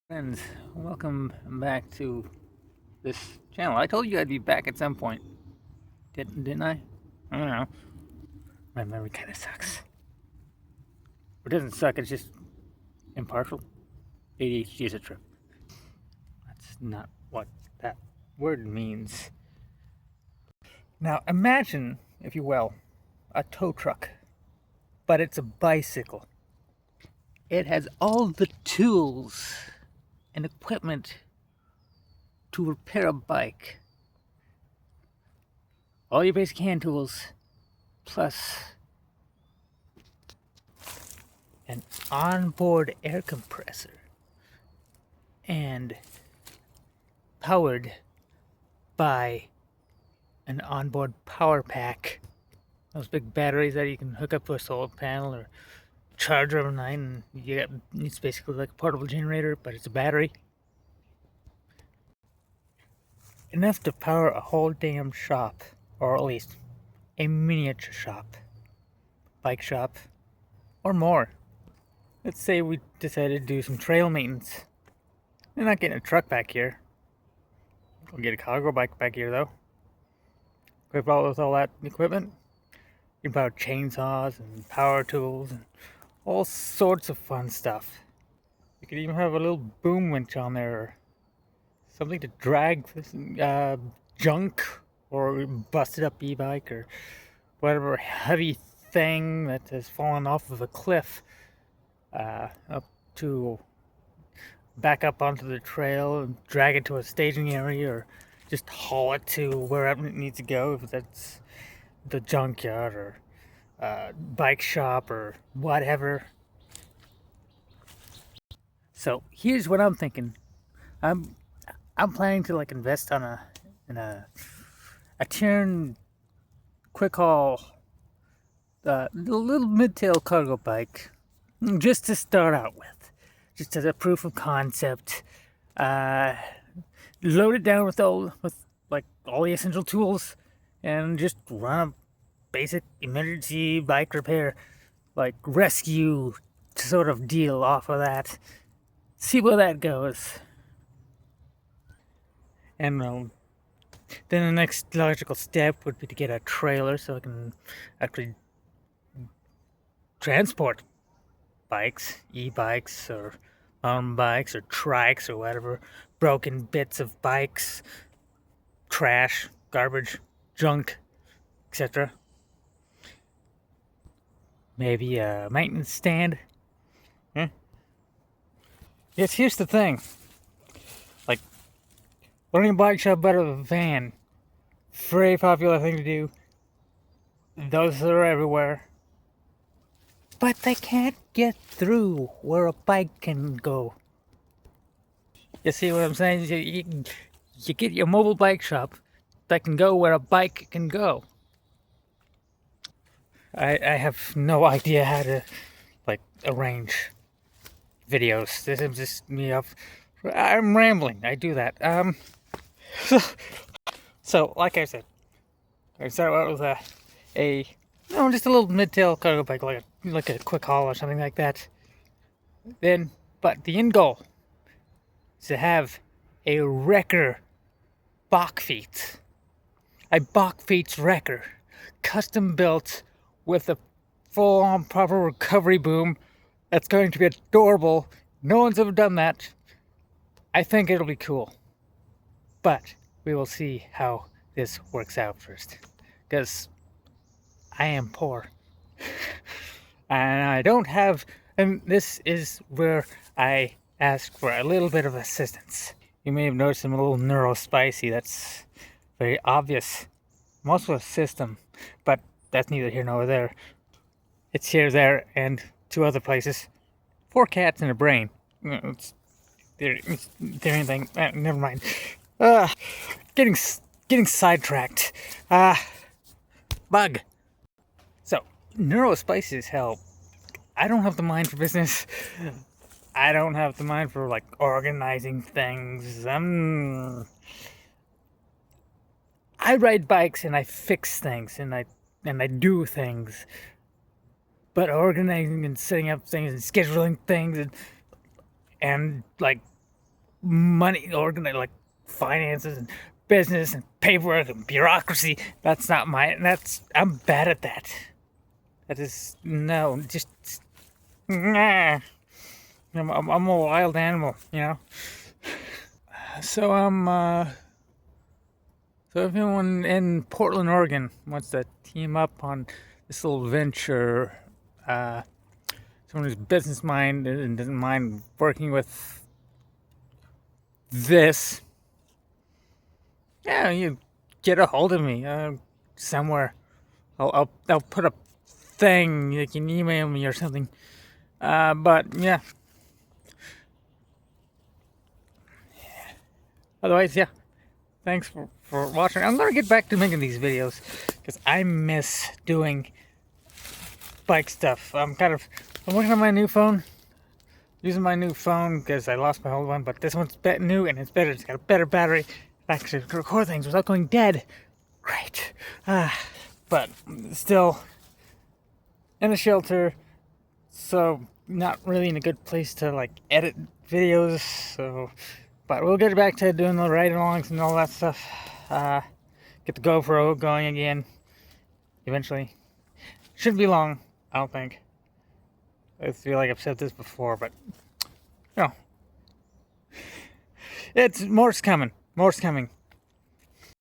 Friends, welcome back to this channel. I told you I'd be back at some point. Didn't I? I don't know. My memory kind of sucks. It doesn't suck, it's just impartial. ADHD is a trip. That's not what that word means. Now, imagine, if you will, a tow truck, but it's a bicycle. It has all the tools and equipment to repair a bike. All your basic hand tools, plus an onboard air compressor and powered by an onboard power pack. Those big batteries that you can hook up to a solar panel or charge overnight, and it's basically like a portable generator, but it's a battery. Enough to power a whole damn shop, or at least a miniature shop, bike shop, or more. Let's say we decided to do some trail maintenance. We're not getting a truck back here. We'll get a cargo bike back here though. Equipped with all that equipment. You can power chainsaws and power tools and all sorts of fun stuff. You could even have a little boom winch on there, or something to drag this junk or busted up e-bike or whatever heavy thing that has fallen off of a cliff up to back up onto the trail and drag it to a staging area, or just haul it to wherever it needs to go, if that's the junkyard or bike shop or whatever. So here's what I'm thinking. I'm planning to like invest in a Tern quick haul little mid-tail cargo bike, just to start out with, just as a proof of concept. Load it down with all the essential tools, and just run a basic emergency bike repair, like rescue sort of deal off of that. See where that goes. And then the next logical step would be to get a trailer so I can actually transport bikes, e-bikes or mountain bikes or trikes or whatever, broken bits of bikes, trash, garbage, junk, etc. Maybe a maintenance stand. Yes, here's the thing. Like, running a bike shop out of a van, very popular thing to do. Those are everywhere. But they can't get through where a bike can go. You see what I'm saying? You get your mobile bike shop that can go where a bike can go. I have no idea how to arrange videos. This is just me off. I'm rambling. I do that. So like I said, I started out with just a little mid-tail cargo bike, like a quick haul or something like that. But the end goal is to have a wrecker Bachfeet. A Bachfeet's wrecker, custom built with a full-on proper recovery boom. That's going to be adorable. No one's ever done that. I think it'll be cool. But we will see how this works out first. Because I am poor. And I don't have... And this is where I ask for a little bit of assistance. You may have noticed I'm a little neurospicy. That's very obvious. I'm also a system. But that's neither here nor there. It's here, there, and two other places. 4 cats and a brain. It's anything. Never mind. Getting sidetracked. Bug. So, neurospicy as hell. I don't have the mind for business. I don't have the mind for organizing things. I ride bikes and I fix things and I do things. But organizing and setting up things and scheduling things and money, like finances and business and paperwork and bureaucracy. That's not I'm bad at that. That is, no, just, nah. I'm a wild animal, you know? So so if anyone in Portland, Oregon wants to team up on this little venture, someone who's business minded and doesn't mind working with this, yeah, you get a hold of me somewhere. I'll put a thing. You can email me or something. But yeah. Otherwise, yeah. Thanks for watching. I'm gonna get back to making these videos because I miss doing bike stuff. I'm working on my new phone, using my new phone because I lost my old one. But this one's new and it's better. It's got a better battery. It actually can record things without going dead. Great. But still in a shelter, so not really in a good place to like edit videos. So. But we'll get back to doing the ride-alongs and all that stuff. Get the GoPro going again. Eventually. Shouldn't be long, I don't think. I feel like I've said this before, but... You know. More's coming. More's coming.